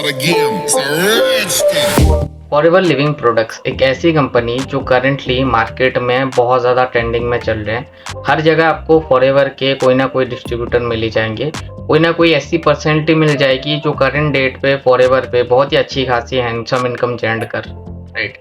of the game. It's a rich thing. Forever Living products एक ऐसी company जो currently market में बहुत ज़्यादा ट्रेंडिंग में चल रहे हैं। हर जगह आपको फॉरएवर के कोई ना कोई डिस्ट्रीब्यूटर मिल ही जाएंगे, कोई ना कोई ऐसी पर्सनैलिटी मिल जाएगी जो करंट डेट पे फॉरएवर पे बहुत ही अच्छी खासी हैंडसम इनकम जनरेट कर राइट।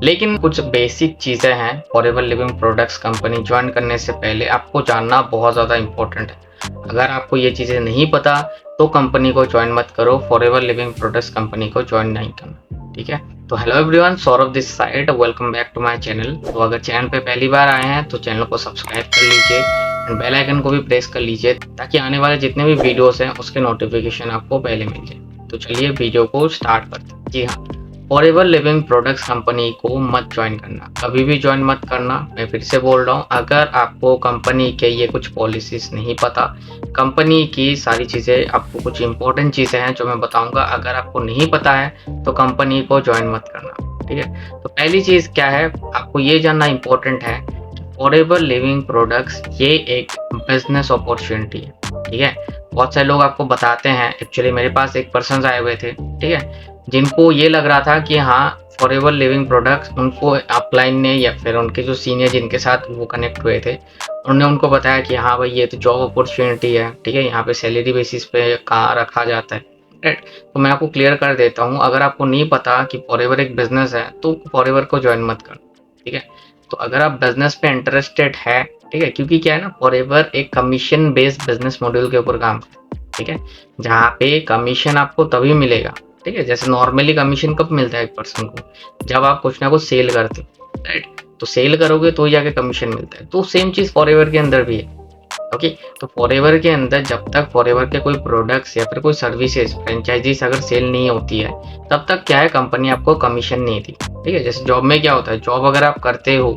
लेकिन कुछ बेसिक चीज़ें हैं forever Living Products company join करने से पहले आपको जानना बहुत ज़्यादा इंपॉर्टेंट है। अगर आपको ये चीज़ें नहीं पता तो कंपनी को ज्वाइन मत करो, फॉरएवर लिविंग प्रोडक्ट्स कंपनी को ज्वाइन नहीं करना, ठीक है। तो hello everyone, Saurabh this side, welcome back to my channel. तो अगर चैनल पे पहली बार आए हैं तो चैनल को सब्सक्राइब कर लीजिए एंड बेल आइकन को भी प्रेस कर लीजिए ताकि आने वाले जितने भी वीडियोस हैं उसके नोटिफिकेशन आपको पहले मिल जाए। तो चलिए वीडियो को स्टार्ट करते हैं। जी हाँ, फॉरएवर लिविंग प्रोडक्ट्स कंपनी को मत ज्वाइन करना, कभी भी ज्वाइन मत करना। मैं फिर से बोल रहा हूँ, अगर आपको कंपनी के ये कुछ पॉलिसीज नहीं पता, कंपनी की सारी चीज़ें, आपको कुछ इंपॉर्टेंट चीज़ें हैं जो मैं बताऊंगा, अगर आपको नहीं पता है तो कंपनी को ज्वाइन मत करना, ठीक है। तो पहली चीज़ क्या है, आपको ये जानना इंपॉर्टेंट है कि फॉरएवर लिविंग प्रोडक्ट्स ये एक बिजनेस अपॉर्चुनिटी है, ठीक है। बहुत सारे लोग आपको बताते हैं, एक्चुअली मेरे पास एक पर्सन आए हुए थे, ठीक है, जिनको ये लग रहा था कि हाँ फॉरएवर लिविंग प्रोडक्ट्स, उनको अपलाइन ने या फिर उनके जो सीनियर जिनके साथ वो कनेक्ट हुए थे उन्होंने उनको बताया कि हाँ भाई ये तो जॉब अपॉर्चुनिटी है, ठीक है, यहाँ पे सैलरी बेसिस पे कहाँ रखा जाता है, राइट। तो मैं आपको क्लियर कर देता हूँ, अगर आपको नहीं पता कि फॉरएवर एक बिजनेस है तो फॉरएवर को ज्वाइन मत करो, ठीक है। तो अगर आप बिजनेस पे इंटरेस्टेड है, ठीक है, क्योंकि क्या है ना, फॉरएवर एक कमीशन बेस्ड बिजनेस मॉड्यूल के ऊपर काम करता है, ठीक है, जहाँ पे कमीशन आपको तभी मिलेगा, ठीक है। जैसे नॉर्मली कमीशन कब मिलता है एक पर्सन को, जब आप कुछ ना कुछ सेल करते हो, राइट। तो सेल करोगे तो ही जाके कमीशन मिलता है। तो सेम चीज़ फॉरएवर के अंदर भी है, ओके। तो फॉरएवर के अंदर जब तक फॉरएवर के कोई प्रोडक्ट्स या फिर कोई सर्विसेज फ्रेंचाइजीज अगर सेल नहीं होती है तब तक क्या है, कंपनी आपको कमीशन नहीं दी, ठीक है। जैसे जॉब में क्या होता है, जॉब अगर आप करते हो,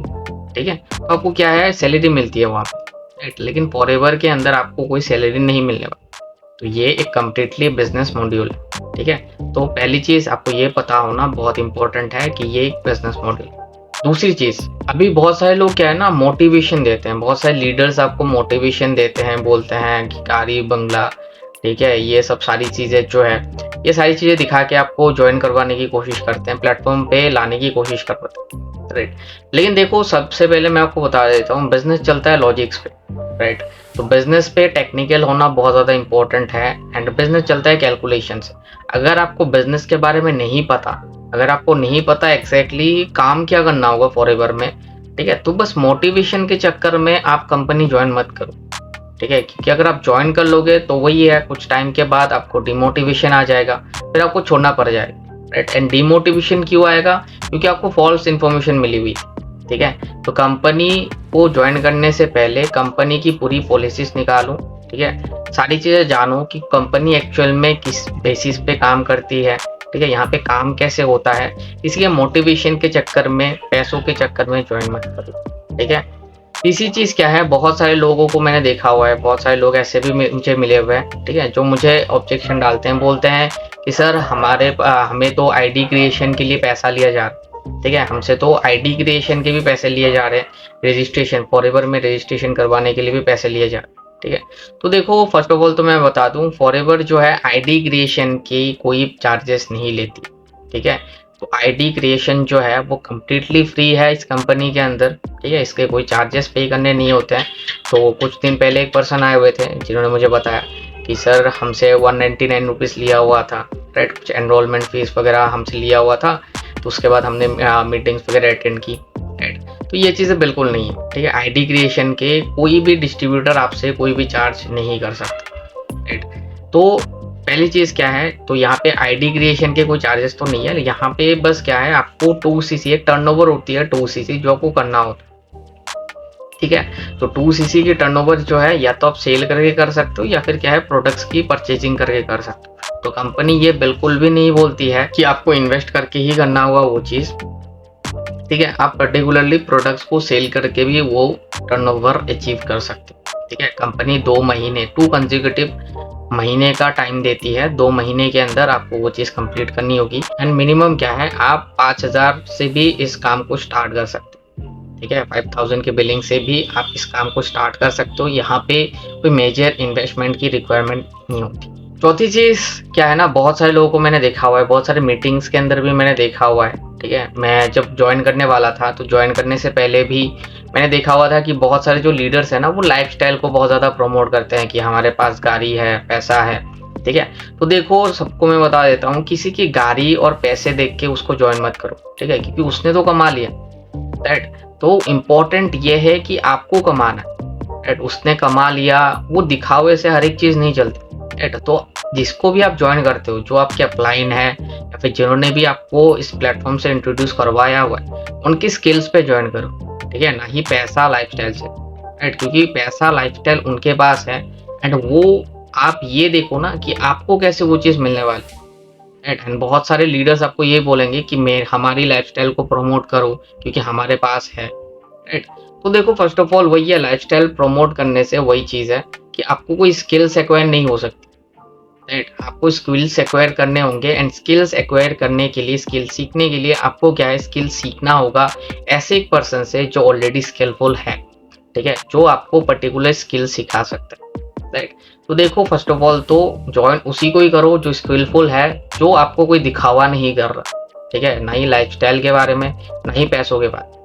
ठीक है, तो आपको क्या है, सैलरी मिलती है वहाँ पे, राइट। लेकिन फॉरएवर के अंदर आपको कोई सैलरी नहीं मिलने वाली। तो ये एक कम्प्लीटली बिजनेस मॉड्यूल है, ठीक है। तो पहली चीज़ आपको ये पता होना बहुत इंपॉर्टेंट है कि ये एक बिजनेस मॉड्यूल। दूसरी चीज़, अभी बहुत सारे लोग क्या है ना, मोटिवेशन देते हैं, बहुत सारे लीडर्स आपको मोटिवेशन देते हैं, बोलते हैं कि कारी बंगला, ठीक है, ये सब सारी चीज़ें जो है, ये सारी चीज़ें दिखा के आपको ज्वाइन करवाने की कोशिश करते हैं, प्लेटफॉर्म पे लाने की कोशिश करते हैं, राइट। लेकिन देखो, सबसे पहले मैं आपको बता देता हूँ, बिजनेस चलता है लॉजिक्स पे, राइट। तो बिजनेस पे टेक्निकल होना बहुत ज़्यादा इंपॉर्टेंट है एंड बिजनेस चलता है कैलकुलेशन से। अगर आपको बिजनेस के बारे में नहीं पता, अगर आपको नहीं पता एग्जैक्टली काम क्या करना होगा फॉरएवर में, ठीक है, तो बस मोटिवेशन के चक्कर में आप कंपनी ज्वाइन मत करो, ठीक है। क्योंकि अगर आप ज्वाइन कर लोगे तो वही है, कुछ टाइम के बाद आपको डिमोटिवेशन आ जाएगा, फिर आपको छोड़ना पड़ जाएगा, राइट। एंड डिमोटिवेशन क्यों आएगा, क्योंकि आपको फॉल्स इन्फॉर्मेशन मिली हुई, ठीक है। तो कंपनी को ज्वाइन करने से पहले कंपनी की पूरी पॉलिसीज निकालो, ठीक है, सारी चीज़ें जानो कि कंपनी एक्चुअल में किस बेसिस पे काम करती है, ठीक है, यहाँ पे काम कैसे होता है। इसलिए मोटिवेशन के चक्कर में, पैसों के चक्कर में ज्वाइन मत करो, ठीक है। तीसरी चीज़ क्या है, बहुत सारे लोगों को मैंने देखा हुआ है, बहुत सारे लोग ऐसे भी मुझे मिले हुए हैं, ठीक है, जो मुझे ऑब्जेक्शन डालते हैं, बोलते हैं कि सर हमें तो आईडी क्रिएशन के लिए पैसा लिया जा रहा है, ठीक है, हमसे तो आईडी क्रिएशन के भी पैसे लिए जा रहे हैं, रजिस्ट्रेशन फॉरएवर में रजिस्ट्रेशन करवाने के लिए भी पैसे लिए जा रहे हैं, ठीक है। तो देखो, फर्स्ट ऑफ ऑल तो मैं बता दूं, फॉरएवर जो है आईडी क्रिएशन की कोई चार्जेस नहीं लेती, ठीक है। तो आईडी क्रिएशन जो है वो कम्प्लीटली फ्री है इस कंपनी के अंदर, ठीक है, इसके कोई चार्जेस पे करने नहीं होते हैं। तो कुछ दिन पहले एक पर्सन आए हुए थे जिन्होंने मुझे बताया कि सर हमसे 199 रुपीज़ लिया हुआ था, राइट, कुछ एनरोलमेंट फीस वगैरह हमसे लिया हुआ था, तो उसके बाद हमने मीटिंग्स वगैरह अटेंड की, राइट। तो ये चीज़ें बिल्कुल नहीं है, ठीक है। आईडी क्रिएशन के कोई भी डिस्ट्रीब्यूटर आपसे कोई भी चार्ज नहीं कर सकता, राइट। तो पहली चीज़ क्या है, तो यहाँ पे आईडी क्रिएशन के कोई चार्जेस तो नहीं है, यहाँ पे बस क्या है, आपको 2cc एक टर्नओवर होती है, 2cc जो आपको करना होता है, ठीक है। तो 2cc की टर्नओवर जो है या तो आप सेल करके कर सकते हो या फिर क्या है, प्रोडक्ट्स की परचेजिंग करके कर सकते हो। तो कंपनी ये बिल्कुल भी नहीं बोलती है कि आपको इन्वेस्ट करके ही करना होगा वो चीज़, ठीक है। आप पर्टिकुलरली प्रोडक्ट्स को सेल करके भी वो टर्नओवर अचीव कर सकते हो, ठीक है। कंपनी 2 महीने 2 कंसेक्यूटिव महीने का टाइम देती है, 2 महीने के अंदर आपको वो चीज़ कंप्लीट करनी होगी एंड मिनिमम क्या है, आप 5000 से भी इस काम को स्टार्ट कर सकते हो, ठीक है। 5000 के बिलिंग से भी आप इस काम को स्टार्ट कर सकते हो। यहाँ पे कोई मेजर इन्वेस्टमेंट की रिक्वायरमेंट नहीं होती, चौथी चीज़ क्या है ना, बहुत सारे लोगों को मैंने देखा हुआ है, बहुत सारे मीटिंग्स के अंदर भी मैंने देखा हुआ है, ठीक है। मैं जब जॉइन करने वाला था तो जॉइन करने से पहले भी मैंने देखा हुआ था कि बहुत सारे जो लीडर्स हैं ना, वो लाइफस्टाइल को बहुत ज़्यादा प्रमोट करते हैं कि हमारे पास गाड़ी है, पैसा है, ठीक है। तो देखो, सबको मैं बता देता हूँ, किसी की गाड़ी और पैसे देख के उसको जॉइन मत करो, ठीक है, क्योंकि उसने तो कमा लिया, राइट। तो इम्पोर्टेंट ये है कि आपको कमाना है, राइट। उसने कमा लिया, वो दिखावे से हर एक चीज़ नहीं चलती, राइट। तो जिसको भी आप ज्वाइन करते हो, जो आपके अपलाइन है या फिर जिन्होंने भी आपको इस प्लेटफॉर्म से इंट्रोड्यूस करवाया हुआ है, उनकी स्किल्स पे ज्वाइन करो, ठीक है, ना ही पैसा लाइफस्टाइल से, राइट। क्योंकि पैसा लाइफस्टाइल उनके पास है, एंड वो आप ये देखो ना कि आपको कैसे वो चीज़ मिलने वाली है, राइट। एंड बहुत सारे लीडर्स आपको ये बोलेंगे कि मैं हमारी लाइफस्टाइल को प्रमोट करो क्योंकि हमारे पास है, राइट। तो देखो, फर्स्ट ऑफ ऑल वही है, लाइफस्टाइल प्रमोट करने से वही चीज़ है कि आपको कोई स्किल्स एक्वायर नहीं हो सकती, राइट। आपको स्किल्स एक्वायर करने होंगे, एंड स्किल्स एक्वायर करने के लिए, स्किल सीखने के लिए आपको क्या है, स्किल सीखना होगा ऐसे एक पर्सन से जो ऑलरेडी स्किलफुल है, ठीक है, जो आपको पर्टिकुलर स्किल सिखा सकता है, राइट। तो देखो, फर्स्ट ऑफ ऑल तो ज्वाइन उसी को ही करो जो स्किलफुल है, जो आपको कोई दिखावा नहीं कर रहा, ठीक है, ना ही लाइफस्टाइल के बारे में, ना ही पैसों के बारे में,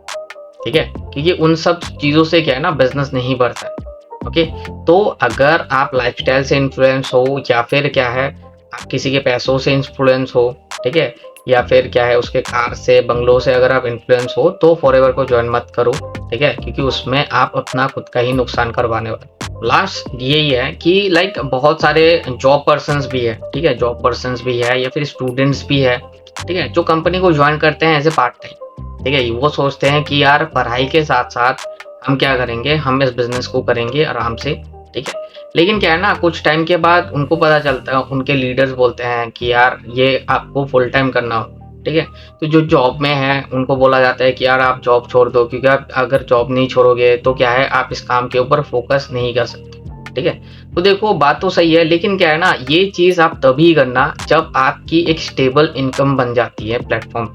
ठीक है, क्योंकि उन सब चीज़ों से क्या है ना, बिजनेस नहीं बढ़ता है, ओके। तो अगर आप लाइफस्टाइल से इन्फ्लुएंस हो, या फिर क्या है, आप किसी के पैसों से इन्फ्लुएंस हो, ठीक है, या फिर क्या है, उसके कार से, बंगलों से अगर आप इन्फ्लुएंस हो, तो फॉरएवर को ज्वाइन मत करो, ठीक है, क्योंकि उसमें आप अपना खुद का ही नुकसान करवाने वाले। लास्ट यही है कि लाइक बहुत सारे जॉब पर्सन्स भी है, ठीक है, जॉब पर्सन्स भी है या फिर स्टूडेंट्स भी है, ठीक है, जो कंपनी को ज्वाइन करते हैं एज ए पार्ट टाइम, ठीक है। वो सोचते हैं कि यार पढ़ाई के साथ साथ हम क्या करेंगे, हम इस बिजनेस को करेंगे आराम से, ठीक है। लेकिन क्या है ना, कुछ टाइम के बाद उनको पता चलता है, उनके लीडर्स बोलते हैं कि यार ये आपको फुल टाइम करना हो, ठीक है। तो जो जॉब में है उनको बोला जाता है कि यार आप जॉब छोड़ दो, क्योंकि आप अगर जॉब नहीं छोड़ोगे तो क्या है, आप इस काम के ऊपर फोकस नहीं कर सकते, ठीक है। तो देखो, बात तो सही है, लेकिन क्या है ना, ये चीज़ आप तभी करना जब आपकी एक स्टेबल इनकम बन जाती है प्लेटफॉर्म,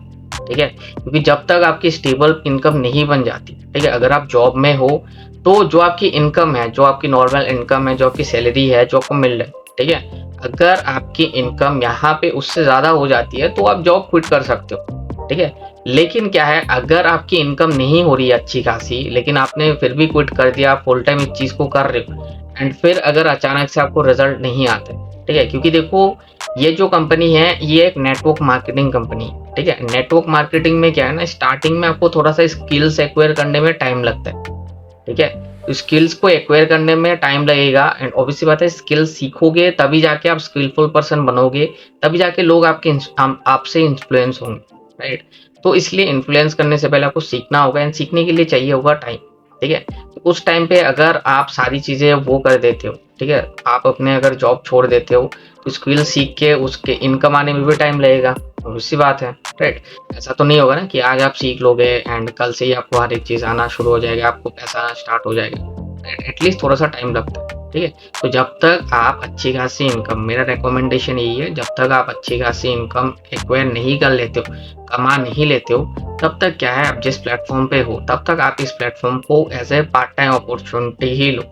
ठीक है। क्योंकि जब तक आपकी स्टेबल इनकम नहीं बन जाती, ठीक है, अगर आप जॉब में हो तो जो आपकी इनकम है, जो आपकी नॉर्मल इनकम है, जो आपकी सैलरी है, जो आपको मिल रहा है, ठीक है, अगर आपकी इनकम यहाँ पे उससे ज़्यादा हो जाती है तो आप जॉब क्विट कर सकते हो, ठीक है। लेकिन क्या है, अगर आपकी इनकम नहीं हो रही है अच्छी खासी, लेकिन आपने फिर भी क्विट कर दिया, आप फुल टाइम इस चीज़ को कर रहे हो, एंड फिर अगर अचानक से आपको रिजल्ट नहीं आते, ठीक है, क्योंकि देखो, ये जो कंपनी है ये एक नेटवर्क मार्केटिंग कंपनी है, ठीक है। नेटवर्क मार्केटिंग में क्या है ना, स्टार्टिंग में आपको थोड़ा सा स्किल्स एक्वायर करने में टाइम लगता है, ठीक है। तो स्किल्स को एक्वायर करने में टाइम लगेगा, एंड ऑब्वियसली बात है, स्किल्स सीखोगे तभी जाके आप स्किलफुल पर्सन बनोगे, तभी जाके लोग आपसे इन्फ्लुएंस होंगे, राइट। तो इसलिए इन्फ्लुएंस करने से पहले आपको सीखना होगा, एंड सीखने के लिए चाहिए होगा टाइम, ठीक है। तो उस टाइम पे अगर आप सारी चीज़ें वो कर देते हो, ठीक है, आप अपने अगर जॉब छोड़ देते हो, तो स्किल सीख के उसके इनकम आने में भी टाइम लगेगा, उससी बात है, राइट। ऐसा तो नहीं होगा ना कि आज आप सीख लोगे एंड कल से ही आपको हर एक चीज़ आना शुरू हो जाएगा, आपको पैसा आना स्टार्ट हो जाएगा, राइट। एटलीस्ट थोड़ा सा टाइम लगता है, ठीक है। तो जब तक आप अच्छी खासी इनकम, मेरा रिकमेंडेशन यही है, जब तक आप अच्छी खासी इनकम एक्वायर नहीं कर लेते हो, कमा नहीं लेते हो, तब तक क्या है, आप जिस प्लेटफॉर्म पे हो तब तक आप इस प्लेटफॉर्म को as a part time opportunity ही लो,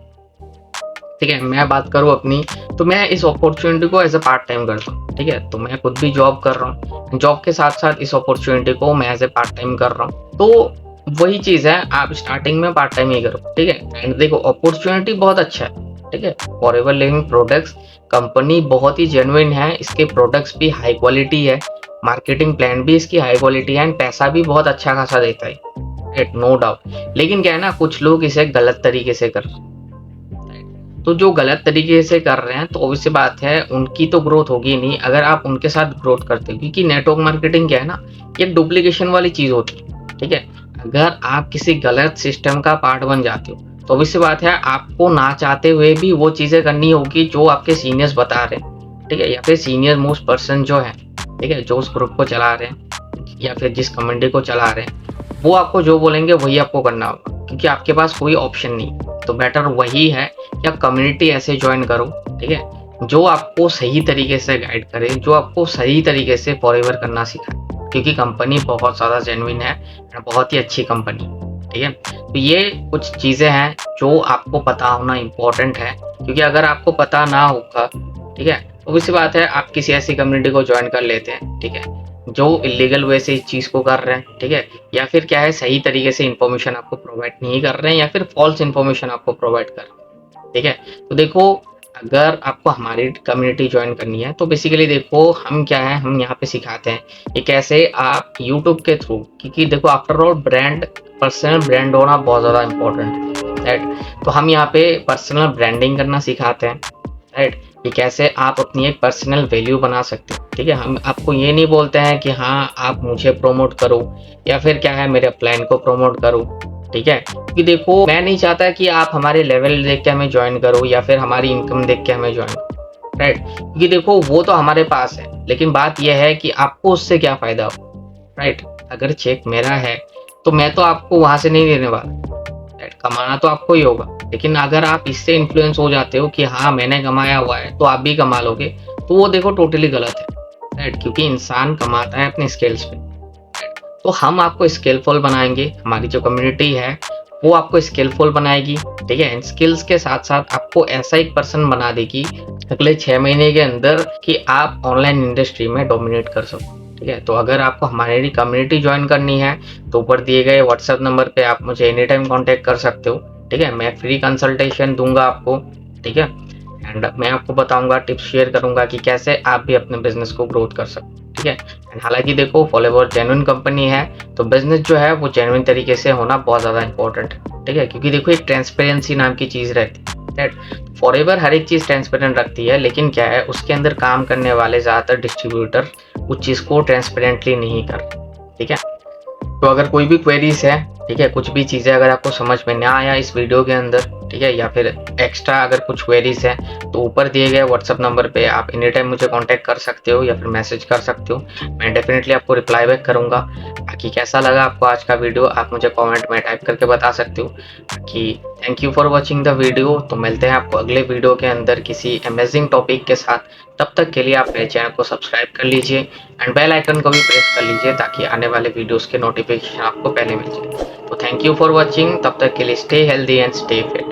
ठीक है। मैं बात करूँ अपनी, तो मैं इस अपॉर्चुनिटी को एज ए पार्ट टाइम करता हूँ, ठीक है। तो मैं खुद भी जॉब कर रहा हूँ, जॉब के साथ साथ इस अपॉर्चुनिटी को मैं एज ए पार्ट टाइम कर रहा हूँ। तो वही चीज़ है, आप स्टार्टिंग में पार्ट टाइम ही करो, ठीक है। एंड देखो, अपॉर्चुनिटी बहुत अच्छा है, ठीक है। फॉरएवर लिविंग प्रोडक्ट्स कंपनी बहुत ही जेन्युइन है, इसके प्रोडक्ट्स भी हाई क्वालिटी है, मार्केटिंग प्लान भी इसकी हाई क्वालिटी है, एंड पैसा भी बहुत अच्छा खासा देता है, राइट, नो डाउट। लेकिन क्या है ना, कुछ लोग इसे गलत तरीके से कर रहे हैं, तो जो गलत तरीके से कर रहे हैं, तो ऑब्वियस बात है उनकी तो ग्रोथ होगी नहीं अगर आप उनके साथ ग्रोथ करते हो, क्योंकि नेटवर्क मार्केटिंग क्या है ना, ये डुप्लीकेशन वाली चीज़ होती है, ठीक है। अगर आप किसी गलत सिस्टम का पार्ट बन जाते हो, तो ऑब्वियस बात है आपको ना चाहते हुए भी वो चीज़ें करनी होगी जो आपके सीनियर्स बता रहे हैं, ठीक है, या फिर सीनियर मोस्ट पर्सन जो है, ठीक है, जो उस ग्रुप को चला रहे हैं या फिर जिस कम्युनिटी को चला रहे हैं, वो आपको जो बोलेंगे वही आपको करना होगा, क्योंकि आपके पास कोई ऑप्शन नहीं। तो बेटर वही है कि आप कम्युनिटी ऐसे ज्वाइन करो, ठीक है, जो आपको सही तरीके से गाइड करे, जो आपको सही तरीके से फॉरएवर करना सिखाए, क्योंकि कंपनी बहुत ज़्यादा जेन्युइन है, बहुत ही अच्छी कंपनी, ठीक है। तो ये कुछ चीज़ें हैं जो आपको पता होना इम्पोर्टेंट है, क्योंकि अगर आपको पता ना होगा, ठीक है, obvious सी बात है आप किसी ऐसी कम्युनिटी को ज्वाइन कर लेते हैं, ठीक है, जो इलीगल वे से इस चीज़ को कर रहे हैं, ठीक है, या फिर क्या है सही तरीके से इन्फॉर्मेशन आपको प्रोवाइड नहीं कर रहे हैं या फिर फॉल्स इन्फॉर्मेशन आपको प्रोवाइड कर रहे हैं, ठीक है। तो देखो, अगर आपको हमारी कम्युनिटी ज्वाइन करनी है तो बेसिकली देखो हम क्या है, हम यहाँ पे सिखाते हैं कि कैसे आप यूट्यूब के थ्रू, क्योंकि देखो after all brand, personal brand होना बहुत ज़्यादा इंपॉर्टेंट है, राइट। तो हम यहाँ पे पर्सनल ब्रांडिंग करना सिखाते हैं, राइट, कि कैसे आप अपनी एक पर्सनल वैल्यू बना सकते हो, ठीक है। हम आपको ये नहीं बोलते हैं कि हाँ आप मुझे प्रमोट करो या फिर क्या है मेरे प्लान को प्रमोट करो, ठीक है, क्योंकि देखो मैं नहीं चाहता कि आप हमारे लेवल देख के हमें ज्वाइन करो या फिर हमारी इनकम देख के हमें ज्वाइन करो, राइट, क्योंकि देखो वो तो हमारे पास है, लेकिन बात यह है कि आपको उससे क्या फ़ायदा हो, राइट। अगर चेक मेरा है तो मैं तो आपको वहाँ से नहीं देने वाला, राइट, कमाना तो आपको ही होगा, लेकिन अगर आप इससे इन्फ्लुएंस हो जाते हो कि हाँ मैंने कमाया हुआ है तो आप भी कमा लोगे, तो वो देखो टोटली गलत है, राइट, क्योंकि इंसान कमाता है अपने स्किल्स पे। तो हम आपको स्किलफुल बनाएंगे, हमारी जो कम्युनिटी है वो आपको स्किलफुल बनाएगी, ठीक है। इन स्किल्स के साथ साथ आपको ऐसा एक पर्सन बना देगी अगले 6 महीने के अंदर कि आप ऑनलाइन इंडस्ट्री में डोमिनेट कर सको, ठीक है। तो अगर आपको हमारी कम्युनिटी ज्वाइन करनी है तो ऊपर दिए गए व्हाट्सएप नंबर पे आप मुझे एनी टाइम कॉन्टेक्ट कर सकते हो, ठीक है। मैं फ्री कंसल्टेशन दूंगा आपको, ठीक है, एंड मैं आपको बताऊंगा, टिप्स शेयर करूंगा कि कैसे आप भी अपने बिजनेस को ग्रोथ कर सकते हो, ठीक है। एंड हालांकि देखो फॉलोवर जेन्युइन कंपनी है तो बिजनेस जो है वो जेन्युइन तरीके से होना बहुत ज़्यादा इंपॉर्टेंट है, ठीक है, क्योंकि देखो एक ट्रांसपेरेंसी नाम की चीज़ रहती है, राइट। फॉरएवर हर एक चीज़ ट्रांसपेरेंट रखती है, लेकिन क्या है उसके अंदर काम करने वाले ज़्यादातर डिस्ट्रीब्यूटर उस चीज़ को ट्रांसपेरेंटली नहीं कर, ठीक है। तो अगर कोई भी क्वेरीज है, ठीक है, कुछ भी चीज़ें अगर आपको समझ में ना आया इस वीडियो के अंदर, ठीक है, या फिर एक्स्ट्रा अगर कुछ क्वेरीज है तो ऊपर दिए गए व्हाट्सअप नंबर पे आप एनी टाइम मुझे कांटेक्ट कर सकते हो या फिर मैसेज कर सकते हो, मैं डेफिनेटली आपको रिप्लाई बैक करूंगा। बाकी कैसा लगा आपको आज का वीडियो आप मुझे कमेंट में टाइप करके बता सकते हो। बाकी thank you for watching the video. तो मिलते हैं आपको अगले वीडियो के अंदर किसी अमेजिंग टॉपिक के साथ। तब तक के लिए आप मेरे चैनल को सब्सक्राइब कर लीजिए एंड बेल आइकन को भी प्रेस कर लीजिए ताकि आने वाले वीडियोस के नोटिफिकेशन आपको पहले मिल जाए। तो थैंक यू फॉर वॉचिंग, तब तक के लिए stay healthy and stay fit.